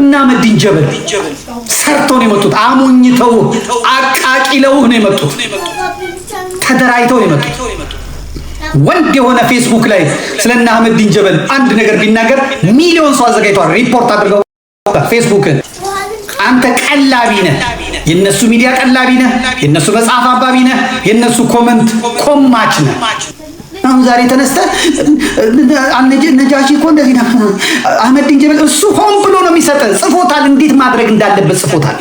እና መዲን ጀበል ሰርተው ነው የመጡት። አሞኝተው አቃቂለው ነው የመጡት። ተደራይተው ነው የመጡት። ወንድ የሆነ ፌስቡክ ላይ ስለና አህመዲን ጀበል አንድ ነገር ቢናገር ሚሊዮን ሰው አዘጋጅቷል ሪፖርት አድርገው ፌስቡክን። አንተ ቀላቢ ነህ፣ የነሱ ሚዲያ ቀላቢ ነህ፣ የነሱ መጽሐፍ አንባቢ ነህ፣ የነሱ ኮመንት ኮማች ነህ። አሁን ዛሬ ተነስተ ነጃሺ እኮ እንደዚህ ነው አህመዲን ጀበል እሱ ሆን ብሎ ነው የሚሰጥ። ጽፎታል፣ እንዴት ማድረግ እንዳለበት ጽፎታል።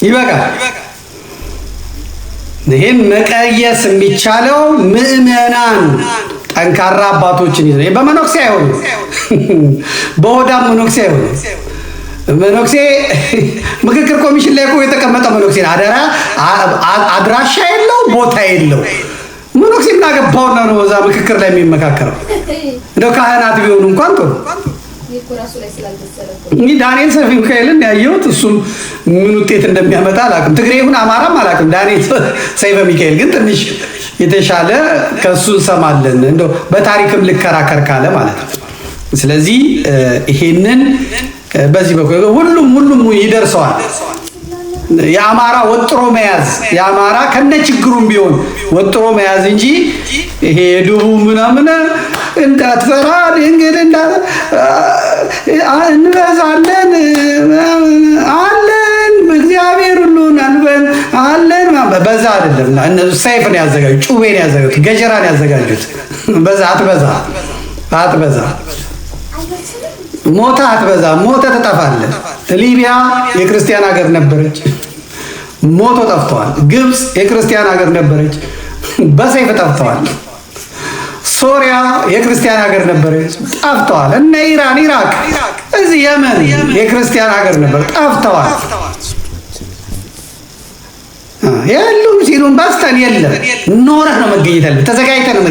ይበቃል። ይሄን መቀየስ የሚቻለው ምዕመናን ጠንካራ አባቶችን ይዘው በመኖክሴ አይሆኑ፣ በሆዳም መኖክሴ አይሆኑ። መኖክሴ ምክክር ኮሚሽን ላይ እኮ የተቀመጠ መኖክሴ አደራ አድራሻ የለው ቦታ የለው። መኖክሴ ምን አገባውና ነው እዛ ምክክር ላይ የሚመካከረው? እንደው ካህናት ቢሆኑ እንኳን ጥሩ። እንግዲህ ዳንኤል ሰይፈ ሚካኤልን ያየሁት እሱም ምን ውጤት እንደሚያመጣ አላውቅም። ትግሬ ይሁን አማራም አላውቅም። ዳንኤል ሰይፈ ሚካኤል ግን ትንሽ የተሻለ ከሱ እንሰማለን፣ እንደው በታሪክም ልከራከር ካለ ማለት ነው። ስለዚህ ይሄንን በዚህ በኩል ሁሉም ይደርሰዋል። የአማራ ወጥሮ መያዝ የአማራ ከነችግሩም ቢሆን ወጥሮ መያዝ እንጂ ይሄ ዱቡ ምናምን እንዳትፈራ ድንግል እንበዛለን አለን እግዚአብሔር ሁሉን አለን በዛ አይደለም። እነሱ ሰይፍን ያዘጋጁት፣ ጩቤን ያዘጋጁት፣ ገጀራን ያዘጋጁት። በዛ አትበዛ ሞታ አትበዛ ሞተ ተጠፋለህ። ሊቢያ የክርስቲያን ሀገር ነበረች፣ ሞቶ ጠፍተዋል። ግብፅ የክርስቲያን ሀገር ነበረች፣ በሰይፍ ጠፍተዋል። ሶሪያ የክርስቲያን ሀገር ነበረች፣ ጠፍተዋል። እነ ኢራን፣ ኢራቅ፣ እዚህ የመን የክርስቲያን ሀገር ነበር፣ ጠፍተዋል። የሉም ሲሉን በስተን የለም። ኖረህ ነው መገኘት ያለብህ፣ ተዘጋጅተህ ነው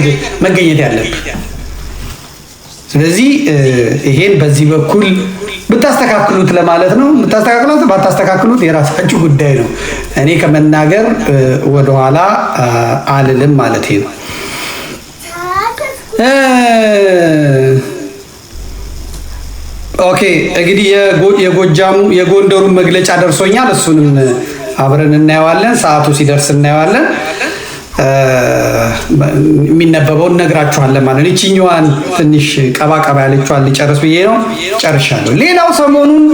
መገኘት ያለብህ። ስለዚህ ይሄን በዚህ በኩል ብታስተካክሉት ለማለት ነው። ብታስተካክሉት ባታስተካክሉት የራሳችሁ ጉዳይ ነው። እኔ ከመናገር ወደኋላ አልልም ማለት ነው። ኦኬ እንግዲህ የጎንደሩ መግለጫ ደርሶኛል። እሱንም አብረን እናየዋለን። ሰዓቱ ሲደርስ እናየዋለን። የሚነበበውን ነግራችኋለን ማለት ነው። እቺኛዋን ትንሽ ቀባ ያለችዋን ልጨርስ ብዬ ነው። ጨርሻለሁ። ሌላው ሰሞኑን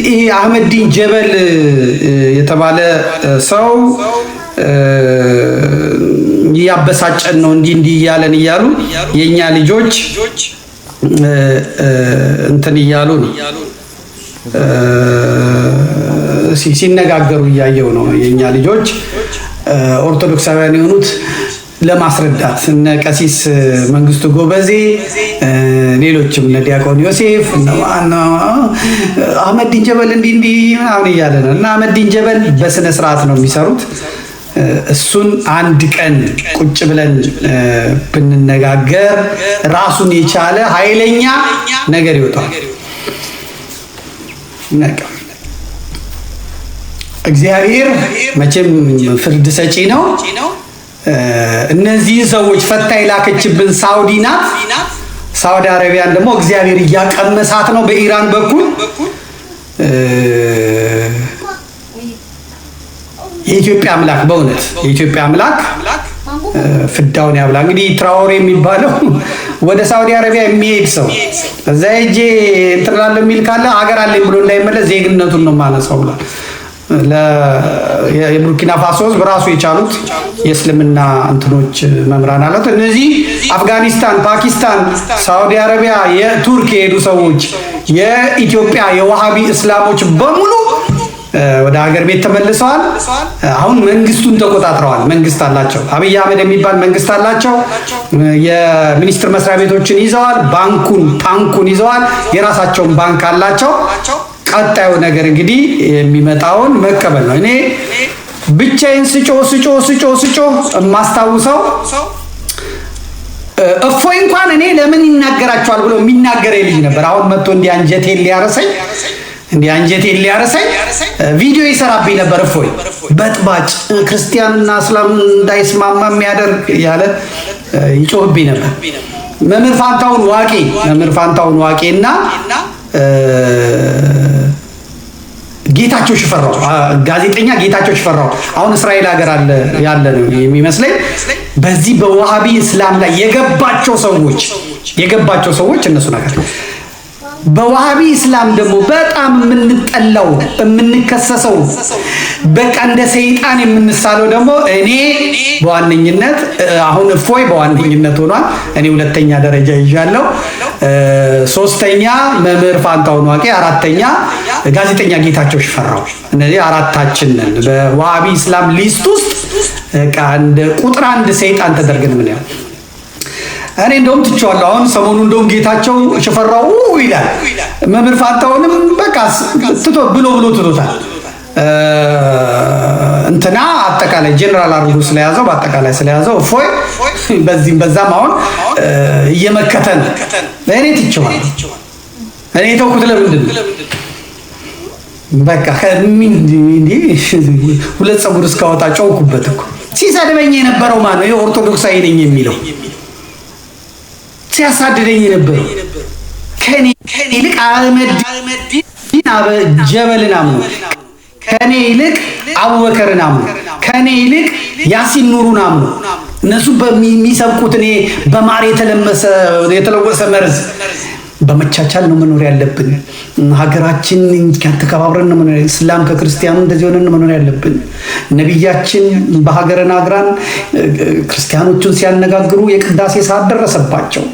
ይሄ አህመዲን ጀበል የተባለ ሰው ያበሳጨን ነው እንዲህ እያለን እያሉ የኛ ልጆች እንትን እያሉ ነው ሲነጋገሩ እያየው ነው። የኛ ልጆች ኦርቶዶክሳውያን የሆኑት ለማስረዳት እነ ቀሲስ መንግስቱ ጎበዜ፣ ሌሎችም እነ ዲያቆን ዮሴፍ አህመዲን ጀበል እንዲህ ምናምን እያለ ነው። እና አህመዲን ጀበል በስነ ስርዓት ነው የሚሰሩት። እሱን አንድ ቀን ቁጭ ብለን ብንነጋገር ራሱን የቻለ ኃይለኛ ነገር ይወጣል። እግዚአብሔር መቼም ፍርድ ሰጪ ነው። እነዚህ ሰዎች ፈታ የላከችብን ሳውዲ ናት። ሳውዲ አረቢያን ደግሞ እግዚአብሔር እያቀመሳት ነው በኢራን በኩል። የኢትዮጵያ አምላክ በእውነት የኢትዮጵያ አምላክ ፍዳውን ያብላ። እንግዲህ ትራኦሬ የሚባለው ወደ ሳውዲ አረቢያ የሚሄድ ሰው እዛ ሄጄ እንትን እላለሁ የሚል ካለ ሀገር አለኝ ብሎ እንዳይመለስ ዜግነቱን ነው ማነሳው ብሏል። የቡርኪና ፋሶ በራሱ የቻሉት የእስልምና እንትኖች መምራን አሉት። እነዚህ አፍጋኒስታን፣ ፓኪስታን፣ ሳውዲ አረቢያ፣ የቱርክ የሄዱ ሰዎች የኢትዮጵያ የዋሃቢ እስላሞች በሙሉ ወደ ሀገር ቤት ተመልሰዋል። አሁን መንግስቱን ተቆጣጥረዋል። መንግስት አላቸው። አብይ አህመድ የሚባል መንግስት አላቸው። የሚኒስትር መስሪያ ቤቶችን ይዘዋል። ታንኩን ይዘዋል። የራሳቸውን ባንክ አላቸው። ቀጣዩ ነገር እንግዲህ የሚመጣውን መቀበል ነው። እኔ ብቻዬን ስጮ የማስታውሰው እፎይ እንኳን እኔ ለምን ይናገራቸዋል ብሎ የሚናገር ልጅ ነበር። አሁን መጥቶ እንዲህ አንጀቴን ሊያረሰኝ ቪዲዮ ይሰራብኝ ነበር። እፎይ በጥባጭ ክርስቲያንና እስላም እንዳይስማማ የሚያደርግ ያለ ይጮህብኝ ነበር። መምህር ፋንታውን ዋቄና ጌታቸው ሽፈራው ጋዜጠኛ ጌታቸው ሽፈራው አሁን እስራኤል ሀገር ያለ ነው የሚመስለኝ። በዚህ በዋሃቢ እስላም ላይ የገባቸው ሰዎች እነሱ ነገር በዋሃቢ እስላም ደግሞ በጣም የምንጠላው የምንከሰሰው በቃ እንደ ሰይጣን የምንሳለው ደግሞ እኔ በዋነኝነት አሁን እፎይ በዋነኝነት ሆኗል። እኔ ሁለተኛ ደረጃ ይዣለሁ። ሶስተኛ መምህር ፋንታውን ዋቄ፣ አራተኛ ጋዜጠኛ ጌታቸው ሽፈራው። እነዚህ አራታችን ነን በዋሃቢ እስላም ሊስት ውስጥ በቃ እንደ ቁጥር አንድ ሰይጣን ተደርገን ምን ያው እኔ እንደውም ትቼዋለሁ። አሁን ሰሞኑ እንደውም ጌታቸው ሽፈራው ይላል፣ መምህር ፋንታውንም በቃ ብሎ ትቶታል። እንትና አጠቃላይ ጄኔራል አድርጎ ስለያዘው በአጠቃላይ ስለያዘው እፎይ በዚህም በዛም አሁን እየመከተ ነው። እኔ ትቼዋለሁ። እኔ ተውኩት። ለምንድን ነው በቃ ሁለት ፀጉር እስካወጣ ጨውኩበት እኮ። ሲሰድበኝ የነበረው ማን ነው? የኦርቶዶክሳዊ ነኝ የሚለው ሲያሳድደኝ የነበረው ከኔ ይልቅ አህመዲን ጀበልን አምኖ፣ ከኔ ይልቅ አቡበከርን አምኖ፣ ከኔ ይልቅ ያሲን ኑሩን አምኖ እነሱ በሚሰብኩት እኔ በማር የተለወሰ መርዝ በመቻቻል ነው መኖር ያለብን። ሀገራችን ተከባብረን ነው መኖር። እስላም ከክርስቲያኑ እንደዚህ ሆነን መኖር ያለብን። ነብያችን በሀገረን አግራን ክርስቲያኖቹን ሲያነጋግሩ የቅዳሴ ሰዓት ደረሰባቸው።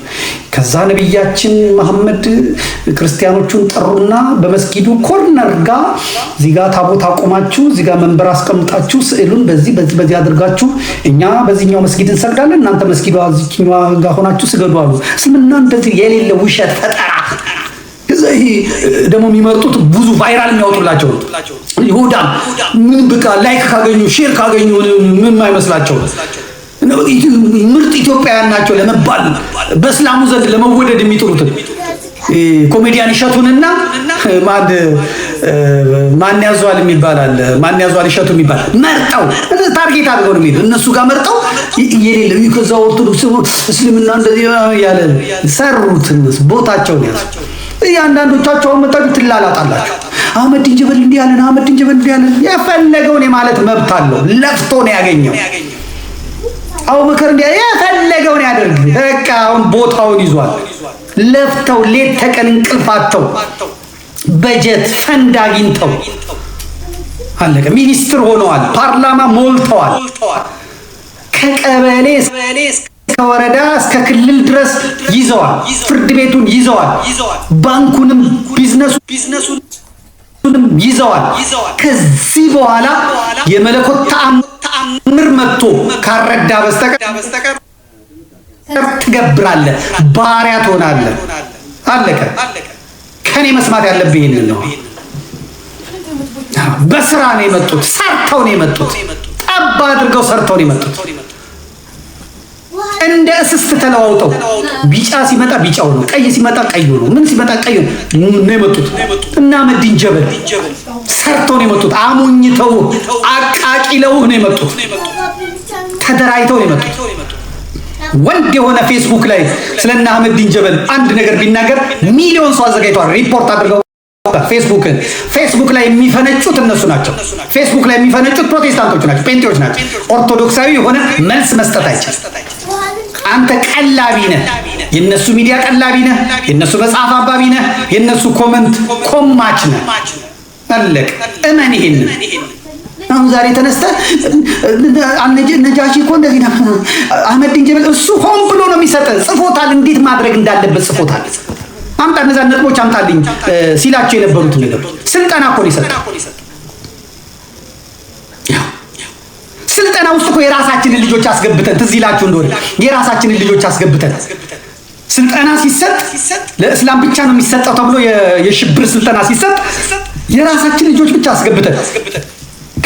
ከዛ ነብያችን መሐመድ ክርስቲያኖቹን ጠሩና በመስጊዱ ኮርነር ጋር እዚህ ጋር ታቦት አቆማችሁ፣ እዚህ ጋር መንበር አስቀምጣችሁ ስዕሉን በዚህ አድርጋችሁ እኛ በዚህኛው መስጊድ እንሰግዳለን፣ እናንተ መስጊዱ እዚህኛው ጋር ሆናችሁ ስገዱ አሉ። እስልምና እንደዚህ የሌለ ውሸት ፈጠራ። ይሄ ደግሞ የሚመርጡት ብዙ ቫይራል የሚያወጡላቸው ይሁዳም ምን በቃ ላይክ ካገኙ ሼር ካገኙ ምን አይመስላቸው ምርጥ ኢትዮጵያውያን ናቸው ለመባል በእስላሙ ዘንድ ለመወደድ የሚጥሩት ኮሜዲያን እሸቱንና ማን ያዟል የሚባላል እሸቱ የሚባል መርጠው ታርጌት አድርገው ነው የሚሄዱ። እነሱ ጋር መርጠው የሌለ ከዛ ኦርቶዶክስ እስልምና እንደዚህ ያለ ሰሩት። እነሱ ቦታቸውን ያዙ። እያንዳንዶቻቸው መጣችሁ ትላላጣላችሁ። አህመዲን ጀበል እንዲህ ያለን የፈለገውን የማለት መብት አለው። ለፍቶ ነው ያገኘው። አቡበከር እንዲህ የፈለገውን ያደርግ። በቃ አሁን ቦታውን ይዟል። ለፍተው ሌት ተቀን እንቅልፋቸው በጀት ፈንድ አግኝተው አለቀ። ሚኒስትር ሆነዋል። ፓርላማ ሞልተዋል። ከቀበሌ እስከ ወረዳ እስከ ክልል ድረስ ይዘዋል። ፍርድ ቤቱን ይዘዋል። ባንኩንም ቢዝነሱንም ይዘዋል። ከዚህ በኋላ የመለኮት ተአምር መጥቶ ካረዳ በስተቀር ትገብራለህ፣ ባሪያ ትሆናለህ። አለቀ። ከኔ መስማት ያለብህ ይሄንን ነው። በስራ ነው የመጡት፣ ሰርተው ነው የመጡት፣ ጠባ አድርገው ሰርተው ነው የመጡት። እንደ እስስት ተለዋውጠው ቢጫ ሲመጣ ቢጫው ነው፣ ቀይ ሲመጣ ቀዩ ነው፣ ምን ሲመጣ ቀዩ ነው የመጡት። እና አህመዲን ጀበል ሰርተው ነው የመጡት። አሙኝተው አቃቂለው ነው የመጡት። ተደራጅተው ነው የመጡት። ወንድ የሆነ ፌስቡክ ላይ ስለና አህመዲን ጀበል አንድ ነገር ቢናገር ሚሊዮን ሰው አዘጋጅተዋል። ሪፖርት አድርገው ፌስቡክ ላይ የሚፈነጩት እነሱ ናቸው። ፌስቡክ ላይ የሚፈነጩት ፕሮቴስታንቶች ናቸው፣ ጴንጤዎች ናቸው። ኦርቶዶክሳዊ የሆነ መልስ መስጠት አይችልም። አንተ ቀላቢ ነህ፣ የነሱ ሚዲያ ቀላቢ ነህ፣ የነሱ መጽሐፍ አንባቢ ነህ፣ የነሱ ኮመንት ኮማች ነህ። አለቅ። እመን ይሄንን። አሁን ዛሬ ተነስተህ ነጃሺ እኮ እንደዚህ ነው አህመዲን ጀበል እሱ ሆን ብሎ ነው የሚሰጠህ። ጽፎታል፣ እንዴት ማድረግ እንዳለበት ጽፎታል። አምጣ እነዛ ነጥቦች አምጣልኝ ሲላቸው የነበሩት ነገር ስልጠና እኮ ነው የሰጠው። ስልጠና ውስጥ እኮ የራሳችንን ልጆች አስገብተን ትዝ ይላችሁ እንደሆነ የራሳችንን ልጆች አስገብተን ስልጠና ሲሰጥ ለእስላም ብቻ ነው የሚሰጠው ተብሎ የሽብር ስልጠና ሲሰጥ የራሳችን ልጆች ብቻ አስገብተን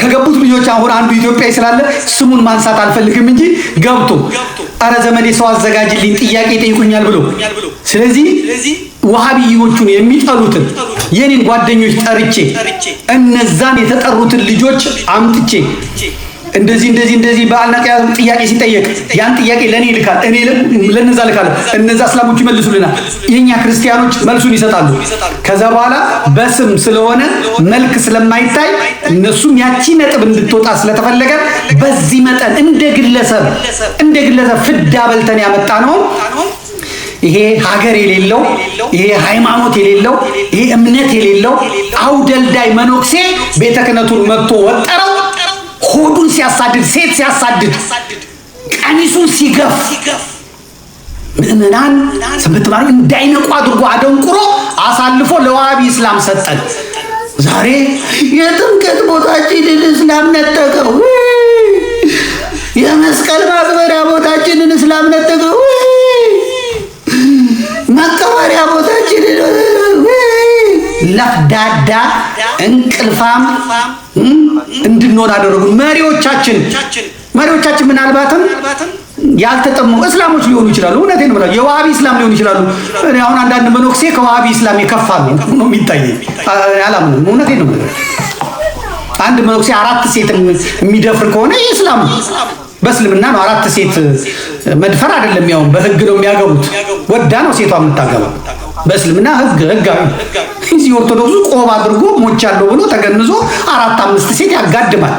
ከገቡት ልጆች አሁን አንዱ ኢትዮጵያዊ ስላለ ስሙን ማንሳት አልፈልግም እንጂ ገብቶ አረ ዘመዴ ሰው አዘጋጅልኝ ጥያቄ ጠይቁኛል ብሎ ስለዚህ ወሃቢዮቹን የሚጠሉትን የኔን ጓደኞች ጠርቼ እነዛን የተጠሩትን ልጆች አምጥቼ እንደዚህ በአልነቃ ጥያቄ ሲጠየቅ ያን ጥያቄ ለኔ ይልካል እኔ ለነዛ ልካለሁ እነዛ እስላሞች ይመልሱልናል የኛ ክርስቲያኖች መልሱን ይሰጣሉ ከዛ በኋላ በስም ስለሆነ መልክ ስለማይታይ እነሱም ያቺ ነጥብ እንድትወጣ ስለተፈለገ በዚህ መጠን እንደ ግለሰብ ፍዳ በልተን ያመጣ ነው ይሄ ሀገር የሌለው ይሄ ሃይማኖት የሌለው ይሄ እምነት የሌለው አውደልዳይ መኖክሴ ቤተ ክህነቱን መጥቶ ወጠረው ሆዱን ሲያሳድድ ሴት ሲያሳድድ ቀሚሱን ሲገፍ ምእመናን ሰምተማሩ እንዳይነቁ አድርጎ አደንቁሮ አሳልፎ ለዋሃቢ እስላም ሰጠን ዛሬ የጥምቀት ቦታችንን እስላም ነጠቀው የመስቀል ማክበሪያ ቦታችንን እስላም ነጠቀው መቀበሪያ ቦታችንን ለፍዳዳ እንቅልፋም እንድንሆን አደረጉ መሪዎቻችን ምናልባትም ያልተጠሙ እስላሞች ሊሆኑ ይችላሉ እውነቴን ነው ማለት የዋሃቢ እስላም ሊሆኑ ይችላሉ እኔ አሁን አንዳንድ መኖክሴ ከዋሃቢ እስላም የከፋ ነው የሚታየኝ አላምንም እውነቴን ነው ማለት አንድ መኖክሴ አራት ሴት የሚደፍር ከሆነ እስላም በእስልምና ነው አራት ሴት መድፈር አይደለም ያው በህግ ነው የሚያገቡት ወዳ ነው ሴቷ የምታገባው በእስልምና ህጋዊ እዚህ ኦርቶዶክሱ ቆብ አድርጎ ሞቻለሁ ብሎ ተገንዞ 4-5 ሴት ያጋድማል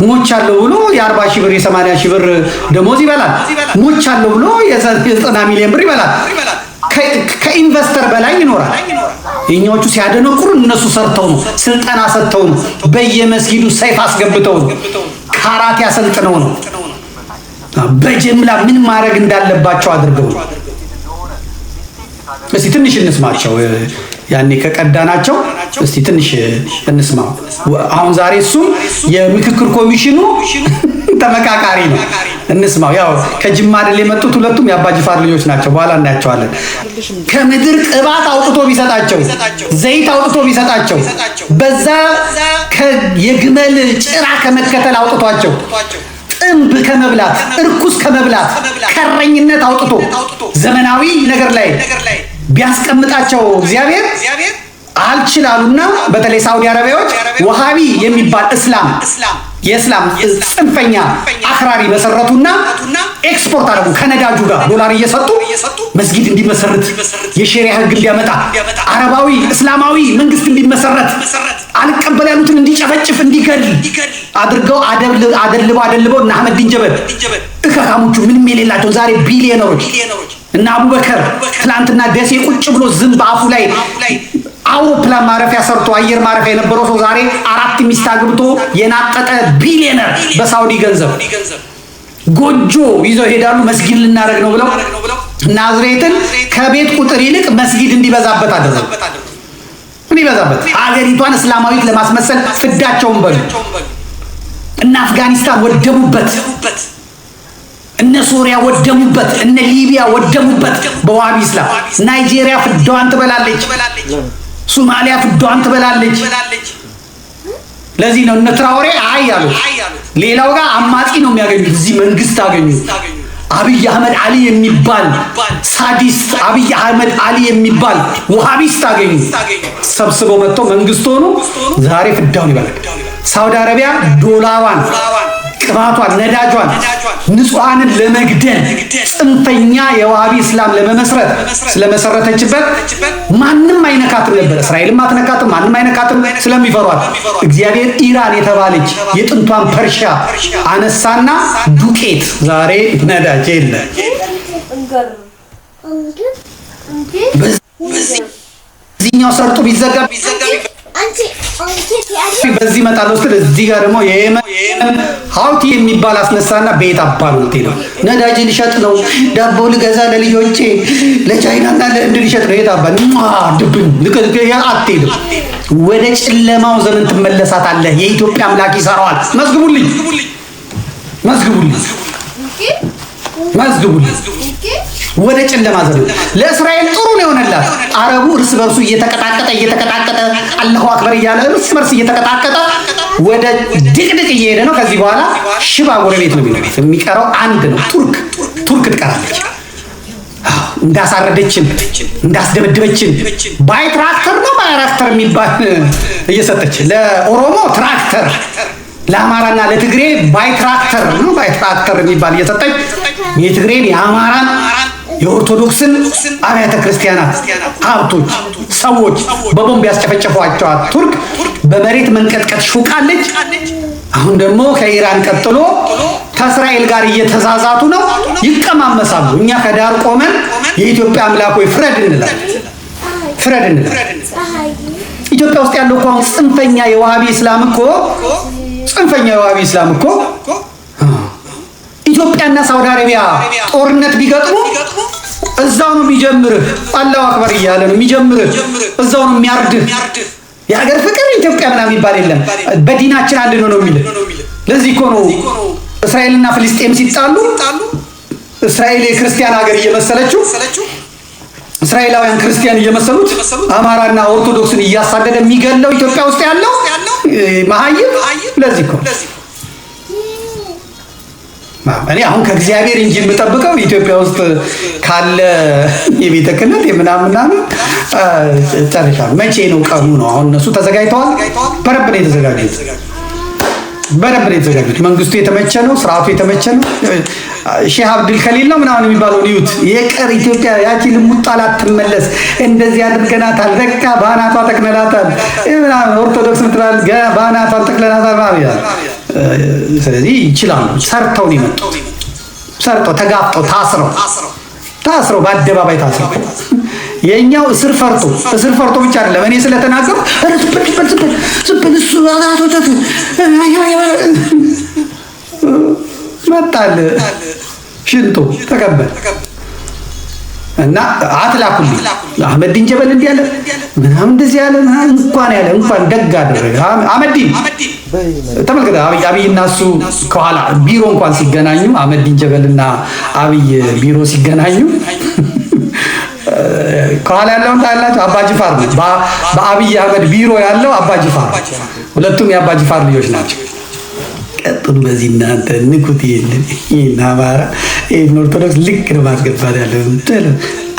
ሞቻለሁ ብሎ የ40 ሺህ ብር የ80 ሺህ ብር ደሞዝ ይበላል ሞቻለሁ ብሎ የ90 ሚሊዮን ብር ይበላል ከኢንቨስተር በላይ ይኖራል የኛዎቹ ሲያደነቁሩ እነሱ ሰርተው ነው ስልጣን ሰጥተው ነው በየመስጊዱ ሰይፍ አስገብተው ነው ካራት ያሰልጥነው ነው በጅምላ ምን ማድረግ እንዳለባቸው አድርገው እስቲ ትንሽ እንስማቸው ያኔ ከቀዳናቸው እስቲ ትንሽ እንስማው አሁን ዛሬ እሱ የምክክር ኮሚሽኑ ተመካካሪ ነው እንስማው ያው ከጅማ አይደል የመጡት ሁለቱም ያባጅፋር ልጆች ናቸው በኋላ እናያቸዋለን ከምድር ቅባት አውጥቶ ቢሰጣቸው ዘይት አውጥቶ ቢሰጣቸው በዛ የግመል ጭራ ከመከተል አውጥቷቸው ጥንብ ከመብላት እርኩስ ከመብላት ከረኝነት አውጥቶ ዘመናዊ ነገር ላይ ቢያስቀምጣቸው እግዚአብሔር አልችላሉና በተለይ ሳውዲ አረቢያዎች ወሃቢ የሚባል የእስላም ጽንፈኛ አክራሪ መሰረቱና ኤክስፖርት አደረጉ ከነዳጁ ጋር ዶላር እየሰጡ መስጊድ እንዲመሰረት የሸሪዓ ህግ እንዲያመጣ አረባዊ እስላማዊ መንግስት እንዲመሰረት አልቀበል ያሉትን እንዲጨፈጭፍ እንዲገል አድርገው አደልበው እና አህመድ ዲንጀበል እከካሙቹ ምንም የሌላቸው ዛሬ ቢሊዮነሮች እና አቡበከር ትላንትና ደሴ ቁጭ ብሎ ዝም በአፉ ላይ አውሮፕላን ማረፊያ ሰርቶ አየር ማረፊያ የነበረው ሰው ዛሬ 4 ሚስት አግብቶ የናጠጠ ቢሊዮነር በሳውዲ ገንዘብ ጎጆ ይዘው ሄዳሉ መስጊድ ልናረግ ነው ብለው ናዝሬትን ከቤት ቁጥር ይልቅ መስጊድ እንዲበዛበት አደረጉ እንዲበዛበት ሀገሪቷን እስላማዊት ለማስመሰል ፍዳቸውን በሉ እና አፍጋኒስታን ወደሙበት እነ ሶሪያ ወደሙበት እነ ሊቢያ ወደሙበት በዋሃቢ እስላም ናይጄሪያ ፍዳዋን ትበላለች ሶማሊያ ፍዳዋን ትበላለች ለዚህ ነው እነ ትራኦሬ አያሉ ሌላው ጋር አማጺ ነው የሚያገኙት እዚህ መንግስት አገኙ አብይ አህመድ አሊ የሚባል ሳዲስት አብይ አህመድ አሊ የሚባል ወሃቢስት አገኙ ሰብስበው መጥተው መንግስት ሆኖ ዛሬ ፍዳውን ይበላል ሳውዲ አረቢያ ዶላሯን ቅባቷን ነዳጇን ንጹሃንን ለመግደል ጽንፈኛ የዋሃቢ እስላም ለመመስረት ስለመሰረተችበት ማንንም አይነካትም ነበር እስራኤልም አትነካትም ማንንም አይነካትም ስለሚፈሯት እግዚአብሔር ኢራን የተባለች የጥንቷን ፐርሺያ አነሳና ዱቄት ዛሬ ነዳጅ የለ በዚህኛው ሰርጡ ቢዘጋ በዚህ መጣለው እስከ እዚህ ጋር ደግሞ የየመን ሀውቲ የሚባል አስነሳና ቤት አባሉ ነው ነዳጅ ሊሸጥ ነው ዳቦ ልገዛ ለልጆቼ ለቻይናና ለህንድ ሊሸጥ ነው የታባል ድብን ለከያ አትሄድም ወደ ጨለማው ዘመን ትመለሳታለህ የኢትዮጵያ አምላክ ይሰራዋል መዝግቡልኝ ወደ ጨለማ ዘመን። ለእስራኤል ጥሩ ነው የሆነላት። አረቡ እርስ በርሱ እየተቀጣቀጠ አላሁ አክበር እያለ እርስ በርስ እየተቀጣቀጠ ወደ ድቅድቅ እየሄደ ነው። ከዚህ በኋላ ሽባ ጎረቤት ነው የሚቀረው። አንድ ነው፣ ቱርክ ትቀራለች። እንዳሳረደችን እንዳስደበደበችን ባይትራክተር ነው ባይራክተር የሚባል እየሰጠች ለኦሮሞ ትራክተር ለአማራና ለትግሬ ባይትራክተር ነው ባይትራክተር የሚባል እየሰጠች የትግሬን የአማራን የኦርቶዶክስን አብያተ ክርስቲያናት ሀብቶች ሰዎች በቦምብ ያስጨፈጨፏቸዋት ቱርክ በመሬት መንቀጥቀጥ ሹቃለች። አሁን ደግሞ ከኢራን ቀጥሎ ከእስራኤል ጋር እየተዛዛቱ ነው፣ ይቀማመሳሉ። እኛ ከዳር ቆመን የኢትዮጵያ አምላክ ሆይ ፍረድ እንላለን። ኢትዮጵያ ውስጥ ያለው እኮ ጽንፈኛ የዋሃቢ እስላም እኮ ኢትዮጵያና ሳውዲ አረቢያ ጦርነት ቢገጥሙ እዛው ነው የሚጀምርህ። አላሁ አክበር እያለ ነው የሚጀምርህ። እዛው ነው የሚያርድህ። የሀገር ፍቅር ኢትዮጵያ ምናምን የሚባል የለም። በዲናችን አንድ ነው የሚል። ለዚህ እኮ ነው እስራኤልና ፍልስጤም ሲጣሉ እስራኤል የክርስቲያን ሀገር እየመሰለችው እስራኤላውያን ክርስቲያን እየመሰሉት አማራና ኦርቶዶክስን እያሳደደ የሚገለው ኢትዮጵያ ውስጥ ያለው መሀይም። ለዚህ እኮ እኔ አሁን ከእግዚአብሔር እንጂ የምጠብቀው ኢትዮጵያ ውስጥ ካለ የቤተ ክህነት የምናምን ጨርሻለሁ። መቼ ነው ቀኑ ነው? አሁን እነሱ ተዘጋጅተዋል። በደንብ ነው የተዘጋጁት። መንግስቱ የተመቸ ነው፣ ስርዓቱ የተመቸ ነው። ሼህ አብዱል ከሊል ነው ምናምን የሚባለው ኒውት የቀር ኢትዮጵያ ያቺ ልሙጣላ ትመለስ እንደዚህ አድርገናታል፣ በቃ ባናቷ ተክነላታል ምናምን ኦርቶዶክስ ምትላል ባናቷ ተክለናታል ማለት ይላል። ስለዚህ ይችላሉ። ሰርተው ነው የመጡት። ሰርተው ተጋፍጠው ታስረው በአደባባይ ታስረው የኛው እስር ፈርቶ ብቻ አይደለም። እኔ ስለተናገሩ መጣል ሽንቶ ተቀበል እና አትላኩልኝ አህመዲን ጀበል እንዲህ ያለ ምናምን እንደዚህ ያለ እንኳን ደግ አደረገ አህመዲን። ተመልከተ አብይና እሱ ከኋላ ቢሮ እንኳን ሲገናኙ አህመዲን ጀበልና አብይ ቢሮ ሲገናኙ ከኋላ ያለውን ታላችሁ አባጅፋር ነው። በአብይ አህመድ ቢሮ ያለው አባጅፋር፣ ሁለቱም የአባጅፋር ልጆች ናቸው። ቀጥሉ በዚህ እናንተ ንኩት። ይሄን አማራ ይሄን ኦርቶዶክስ ልክ ነው ማስገባት ያለው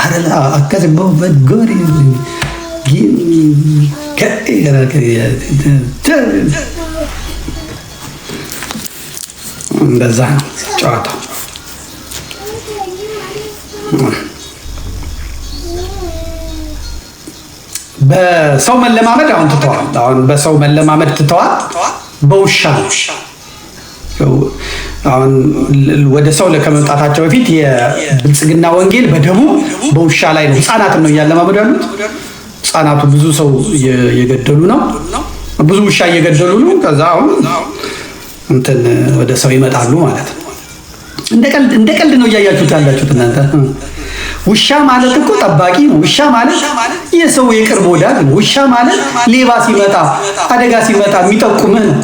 አረላ አከዘበው በጎሪ እንደዛ ነው ጨዋታው። በሰው መለማመድ አሁን ትተዋል። አሁን በሰው መለማመድ ትተዋል። በውሻ አሁን ወደ ሰው ከመምጣታቸው በፊት የብልጽግና ወንጌል በደቡብ በውሻ ላይ ነው። ህፃናትን ነው እያለማመዱ ያሉት። ህፃናቱ ብዙ ሰው እየገደሉ ነው፣ ብዙ ውሻ እየገደሉ ነው። ከዛ አሁን እንትን ወደ ሰው ይመጣሉ ማለት ነው። እንደ ቀልድ ነው እያያችሁት ያላችሁት እናንተ። ውሻ ማለት እኮ ጠባቂ ነው። ውሻ ማለት የሰው የቅርብ ወዳጅ ነው። ውሻ ማለት ሌባ ሲመጣ አደጋ ሲመጣ የሚጠቁምህ ነው።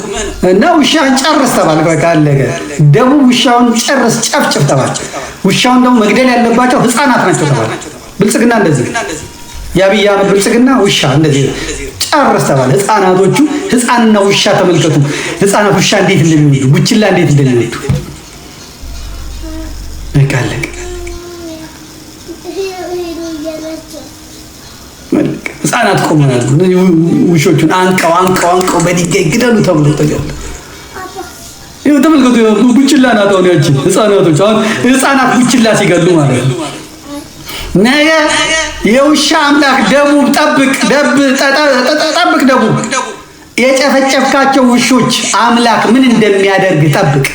እና ውሻን ጨርስ ተባለ። በቃ አለቀ። ደቡብ ውሻውን ጨርስ ጨፍጭፍ ተባለ። ውሻውን ደግሞ መግደል ያለባቸው ህፃናት ናቸው ተባለ። ብልጽግና እንደዚህ የአብይ አህመድ ብልጽግና ውሻ እንደዚህ ጨርስ ተባለ። ህፃናቶቹ ህፃንና ውሻ ተመልከቱ። ህፃናት ውሻ እንዴት እንደሚወዱ ቡችላ እንዴት እንደሚወዱ መቃለቅ ህፃናት ቆመናል። ውሾቹን አንቀው በድንጋይ ግደሉ ተብሎ ተገለ። ይኸው ተመልከቱ። ቡችላ ናት አሁን ያቺ ህፃናቶች። አሁን ህፃናት ቡችላ ሲገሉ ማለት ነው። ነገ የውሻ አምላክ ደቡብ ጠብቅ ደቡብ የጨፈጨፍካቸው ውሾች አምላክ ምን እንደሚያደርግ ጠብቅ።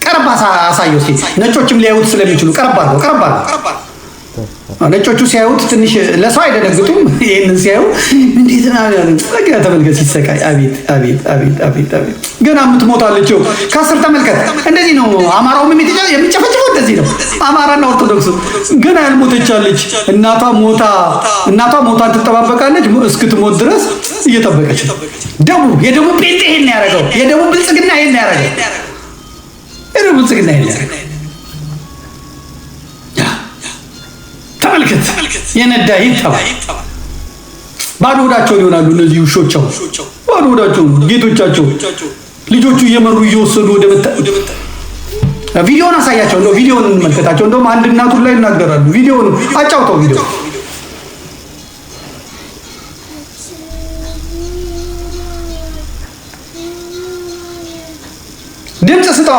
ቀርባ አሳየው። ነጮችም ሊያዩት ስለሚችሉ ቀርባ አድርገው። ነጮቹ ሲያዩት ትንሽ ለሰው አይደነግጡም። ይሄንን ሲያዩ እንዴት ነው ያለው? ተመልከት ሲሰቃይ። አቤት ገና የምትሞታለችው ከስር ተመልከት። እንደዚህ ነው አማራው የሚጨፈጭፈው እንደዚህ ነው። አማራና ኦርቶዶክስ ገና ያልሞተቻለች እናቷ ሞታ ትጠባበቃለች። እስክትሞት ድረስ እየጠበቀች። የደቡብ ጴንጤ ይሄን ያደረገው፣ የደቡብ ብልጽግና ይሄን ያደረገው፣ ተመልከት የነዳ ይተባ ባዶ ሆዳቸውን ይሆናሉ እነዚህ ውሾቻው ባዶ ሆዳቸውን ጌቶቻቸው ልጆቹ እየመሩ እየወሰዱ ወደ ቪዲዮን አሳያቸው እንደው ቪዲዮን እንመልከታቸው እንደውም አንድ እናቱ ላይ እናገራሉ ቪዲዮን አጫውተው ቪዲዮ ድምጽ ስጠዋ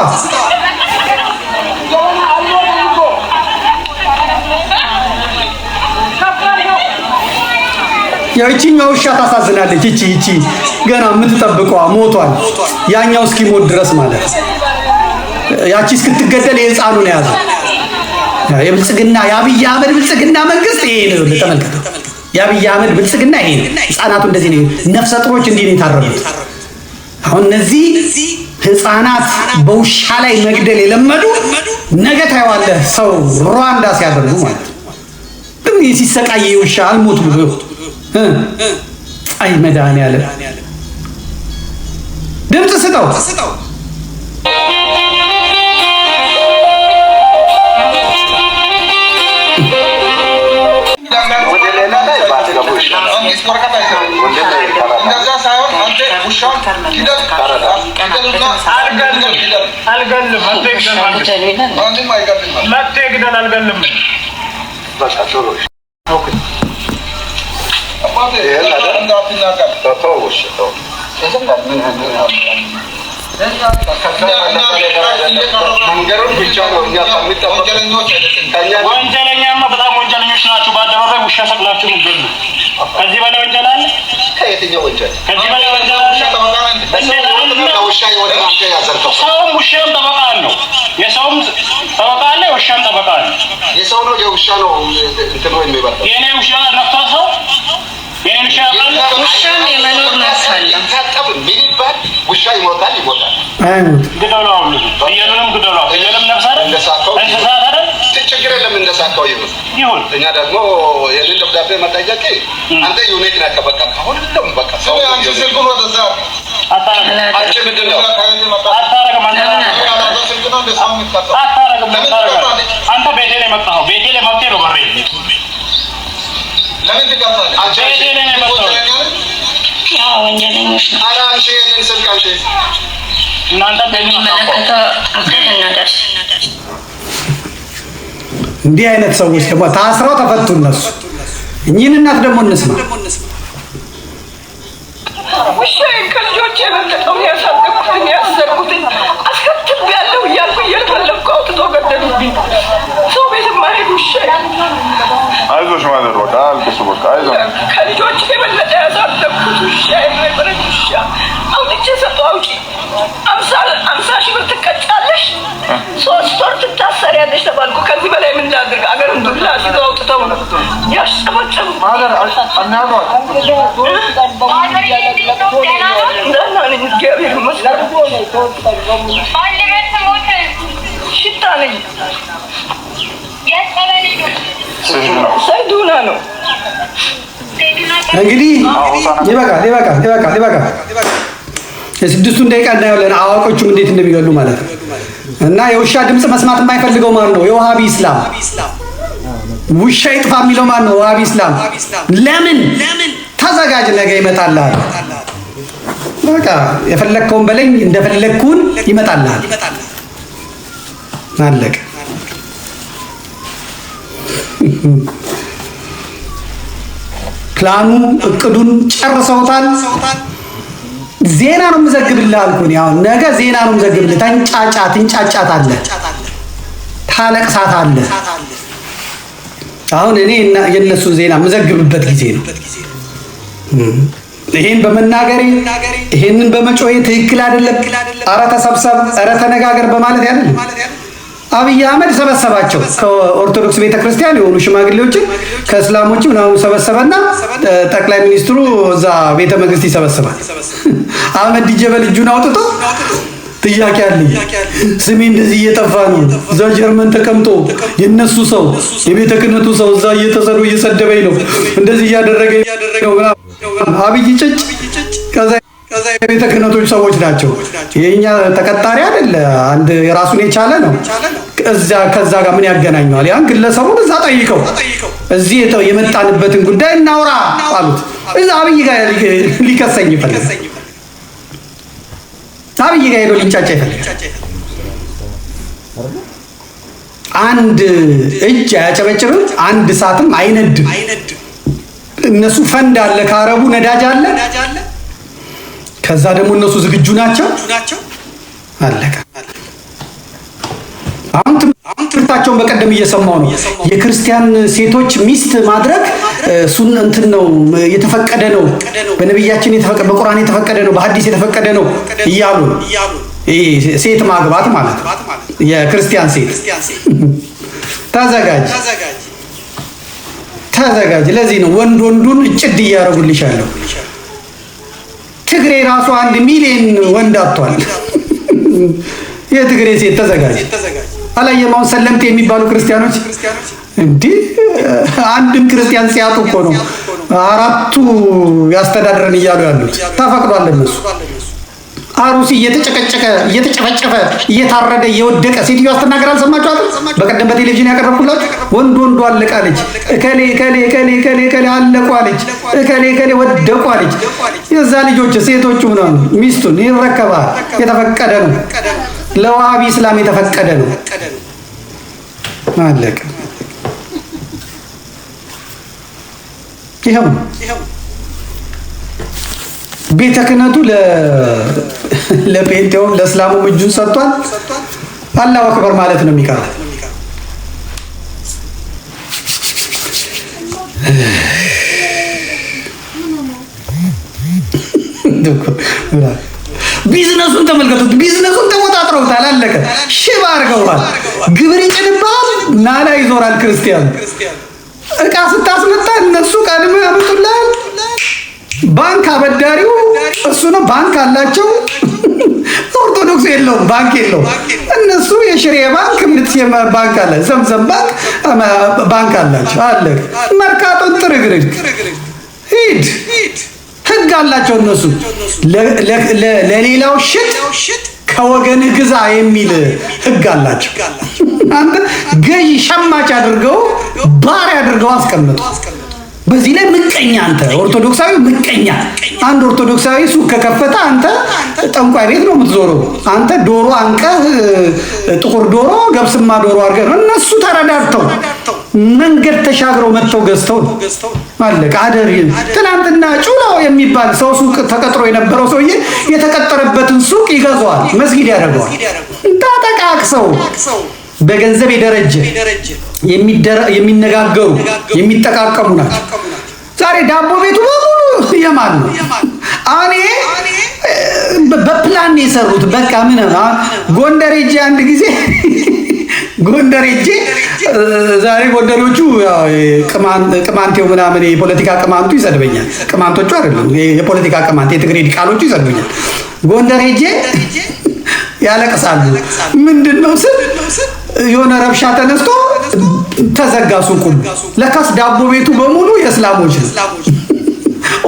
ያቺኛው ውሻ ታሳዝናለች እቺ ገና የምትጠብቀዋ ሞቷል ያኛው እስኪሞት ድረስ ማለት ያቺ እስክትገደል የህፃኑ ነው ያዘው የብልጽግና የአብይ አህመድ ብልጽግና መንግስት ይሄ ነው ተመልከቱ የአብይ አህመድ ብልጽግና ይሄ ህፃናቱ እንደዚህ ነው ነፍሰ ጡሮች እንዲህ ነው የታረዱት አሁን እነዚህ ህፃናት በውሻ ላይ መግደል የለመዱ ነገ ታይዋለህ ሰው ሩዋንዳ ሲያደርጉ ማለት ግን ሲሰቃይ ውሻ አልሞት ብሎ አይ መድኃኒዓለም ድምጽ ስጠው ወንጀለኛማ በጣም ወንጀለኞች ናቸው በአደባባይ ውሻ ሰቅላችሁ ምገሉ ከዚህ በላይ ወንጀል አለ ከየትኛው ወንጀል ከዚህ በላይ ወንጀል አለ ውሻ ይወደ አንተ ያዘርከው ሰውም ውሻም ጠበቃ አለው የሰውም ጠበቃ አለ ውሻም ጠበቃ አለ የሰው ነው የውሻ ነው እንትን ነው የሚባለው የኔ ውሻ ነፍቶ ሰው የኔ ውሻ ውሻም የመኖር መሳለ ታጠብ ቢባል ውሻ ይሞታል ግደለው የለም ግደለው የለም ነፍሳረ እንደሳቀው እንስሳት ችግር የለም እንደሳቀው ይሁን እኛ ደግሞ የልን ደብዳቤ መጠየቅ አንተ ዩኒክ ነህ በቃ ሁሉም በቃ ሰው አንተ ስልኩ ነው ተዛ አታረግ ምንድነው አታረግ አንተ ቤቴ ላይ መጣው ቤቴ ላይ መጥተህ ነው በሬ ለምን ትቀጣለህ አንተ ቤቴ ላይ መጣው ያው ወንጀለኞች ነው አራንሺ የልን ስልክ አንተ እናንተ በሚመለከተው አካል እናደርስ እንዲህ አይነት ሰዎች ደግሞ ታስረው ተፈቱ እነሱ እኚህን እናት ደግሞ እንስማ ውሻዬ ከልጆቼ በልጠው ያሳደግኩትን ያሰርኩትን አስከትቤያለሁ እያልኩ እየፈለግኩ አውጥቶ ገደሉብኝ ሰው ቤት ማሄድ ውሻዬ አይዞሽ ማለት በቃ አልቅሱ በቃ አይዞሽ ከልጆቼ የበለጠ ያሳደግኩት ውሻዬ ማይበረድ ውሻ አውጥቼ ሰጠው አውጪ 50 ሺህ ብር ትቀጫለሽ 3 ወር ትታሰሪያለሽ ተባልኩ ከዚህ በላይ ምን ላድርግ አገርን ዱላ ሲዘው አውጥተው ነው ያስጨበጨቡ ማደር አናውቀው ሰይዱና ነው እንግዲህ ይበቃል የስድስቱን ደቂቃ እናየዋለን አዋቆቹም እንዴት እንደሚገሉ ማለት ነው እና የውሻ ድምጽ መስማት የማይፈልገው ማን ነው የውሃቢ እስላም ውሻ ይጥፋ የሚለው ማን ነው ውሃቢ እስላም ለምን ተዘጋጅ ነገ ይመጣልሃል በቃ የፈለከውን በለኝ እንደፈለኩን ይመጣልሃል አለቀ ፕላኑ እቅዱን ጨርሰውታል ዜና ነው መዘግብልህ አልኩኝ ያው ነገ ዜና ነው መዘግብልህ ተንጫጫት አለ ታለቅሳት አለ አሁን እኔ የነሱ ዜና መዘግብበት ጊዜ ነው ይሄን በመናገሬ ይሄንን በመጮሄ ትክክል አይደለም አረ ተሰብሰብ አረ ተነጋገር በማለት አይደለም አብይ አህመድ ሰበሰባቸው ከኦርቶዶክስ ቤተክርስቲያን የሆኑ ሽማግሌዎችን ከእስላሞች ምናምን ሰበሰበና ጠቅላይ ሚኒስትሩ እዛ ቤተ መንግስት ይሰበሰባል አህመድ ዲጀበል እጁን አውጥቶ ጥያቄ አለኝ ስሜ እንደዚህ እየጠፋ ነው እዛ ጀርመን ተቀምጦ የነሱ ሰው የቤተ ክህነቱ ሰው እዛ እየተሰሩ እየሰደበኝ ነው እንደዚህ እያደረገ ነው አብይ ጭጭ ከዛ የቤተ ክህነቶች ሰዎች ናቸው የኛ ተቀጣሪ አይደለ አንድ የራሱን የቻለ ነው ከዛ ጋር ምን ያገናኘዋል? ያን ግለሰቡን እዛ ጠይቀው እዚህ የመጣንበትን ጉዳይ እናውራ አሉት። እዛ አብይ ጋር ሊከሰኝ ይፈልጋል። አብይ ጋር ሄዶ ሊንጫጫ ይፈልጋል። አንድ እጅ አያጨበጭብም፣ አንድ ሰዓትም አይነድም። እነሱ ፈንድ አለ፣ ከአረቡ ነዳጅ አለ። ከዛ ደግሞ እነሱ ዝግጁ ናቸው። አለቀ። አሁን ትምህርታቸውን በቀደም እየሰማው ነው። የክርስቲያን ሴቶች ሚስት ማድረግ ሱን እንትን ነው የተፈቀደ ነው፣ በነብያችን የተፈቀደ፣ በቁርአን የተፈቀደ ነው፣ በሐዲስ የተፈቀደ ነው እያሉ ሴት ማግባት ማለት ነው። የክርስቲያን ሴት ተዘጋጅ። ለዚህ ነው ወንዱን እጭድ እያደረጉልሻለሁ። ትግሬ ራሱ 1 ሚሊዮን ወንድ አጥቷል። የትግሬ ሴት ተዘጋጅ። አላየማው ሰለምቴ የሚባሉ ክርስቲያኖች እንዲህ አንድም ክርስቲያን ሲያጡ እኮ ነው 4ቱ ያስተዳድረን እያሉ ያሉት። ተፈቅዷል እነሱ አሩሲ እየተጨፈጨፈ እየታረደ እየወደቀ ሴትዮዋ አስተናገር አልሰማችኋትም? በቀደም በቴሌቪዥን ያቀረብኩላችሁ ወንዱ አለቃለች፣ እከሌ አለቋለች፣ እከሌ ወደቋለች። የዛ ልጆች ሴቶቹ ምናምን ሚስቱን ይረከባል። የተፈቀደ ነው። ለዋሃቢ እስላም የተፈቀደ ነው። አለቀ። ይሄው ቤተ ክህነቱ ለጴንጤውም ለእስላሙም እጁን ሰጥቷል። አላሁ አክበር ማለት ነው የሚቀረው። ቢዝነሱን ተመልከቱት። ቢዝነሱን ተቆጣጥረውታል። አለቀ። ሽባ አድርገዋል። ግብር ይጭንባል፣ ናላ ይዞራል። ክርስቲያኑ እቃ ስታስመጣ እነሱ ቀድሞ ያመጡልሃል። ባንክ አበዳሪው እሱ ነው። ባንክ አላቸው። ኦርቶዶክስ የለውም፣ ባንክ የለውም። እነሱ የሽሬ ባንክ ምትየማ ባንክ አለ፣ ዘምዘም ባንክ አላቸው። አለ መርካቶን ጥርግርግ ሂድ። ህግ አላቸው እነሱ። ለሌላው ሽጥ ከወገን ግዛ የሚል ህግ አላቸው። አንተ ገዢ ሸማች አድርገው ባሪያ አድርገው አስቀምጡ። በዚህ ላይ ምቀኛ፣ አንተ ኦርቶዶክሳዊ ምቀኛ። አንድ ኦርቶዶክሳዊ ሱቅ ከከፈተ አንተ ጠንቋይ ቤት ነው የምትዞረው። አንተ ዶሮ አንቀህ ጥቁር ዶሮ ገብስማ ዶሮ አድርገህ እነሱ ተረዳድተው መንገድ ተሻግረው መጥተው ገዝተው አለቀ። አደሪ ትናንትና ጩላው የሚባል ሰው ሱቅ ተቀጥሮ የነበረው ሰውዬ የተቀጠረበትን ሱቅ ይገዛዋል፣ መስጊድ ያደርገዋል። ታጠቃቅሰው በገንዘብ የደረጀ የሚነጋገሩ የሚጠቃቀሙ ናቸው። ዛሬ ዳቦ ቤቱ በሙሉ የማን ነው? እኔ በፕላን የሰሩት በቃ ምን ጎንደር ሄጄ አንድ ጊዜ ጎንደር ሄጄ ዛሬ ጎንደሮቹ ቅማንቴው ምናምን የፖለቲካ ቅማንቱ ይሰድበኛል። ቅማንቶቹ አይደለም የፖለቲካ ቅማንት የትግሬ ዲቃሎቹ ይሰድበኛል። ጎንደር ሄጄ ያለቅሳሉ። ምንድነው ስል የሆነ ረብሻ ተነስቶ ተዘጋ ሱቁ። ለካስ ዳቦ ቤቱ በሙሉ የእስላሞች ነው።